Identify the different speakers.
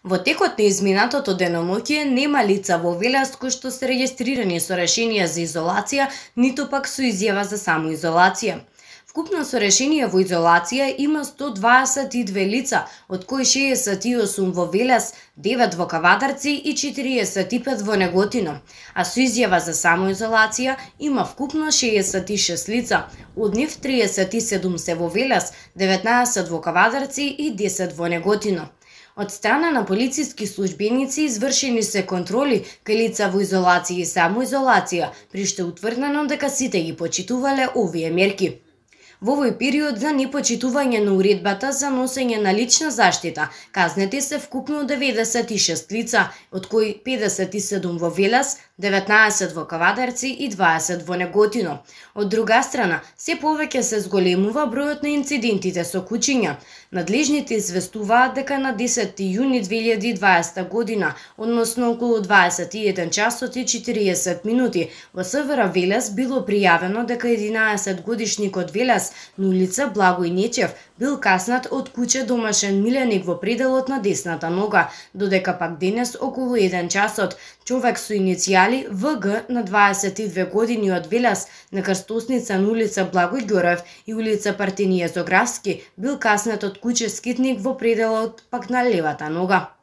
Speaker 1: Во текот на изминатото деноноќе нема лица во Велес кои што се регистрирани со решение за изолација, ниту пак со изјава за самоизолација. Вкупно со решение во изолација има 122 лица, од кои 68 во Велес, 9 во Кавадарци и 45 во Неготино, а со изјава за самоизолација има вкупно 66 лица, од нив 37 се во Велес, 19 во Кавадарци и 10 во Неготино. Од страна на полициски службеници извршени се контроли кај лица во изолација и самоизолација, при што утврдено дека сите ги почитувале овие мерки. Во овој период за непочитување на уредбата за носење на лична заштита, казнети се вкупно 96 лица, од кои 57 во Велес, 19 во Кавадарци и 20 во Неготино. Од друга страна, се повеќе се зголемува бројот на инцидентите со кучиња. Надлежните известуваат дека на 10 јуни 2020 година, односно околу 21 часот и 40 минути, во СВР Велес било пријавено дека 11 годишникот Велес на улица Благој Нечев бил каснат од куче домашен миленик во пределот на десната нога, додека пак денес околу 1 часот човек со иницијали ВГ на 22 години од Велес на крстосница на улица Благој Ѓорев и улица Партенија Зографски бил каснат од куче скитник во пределот пак на левата нога.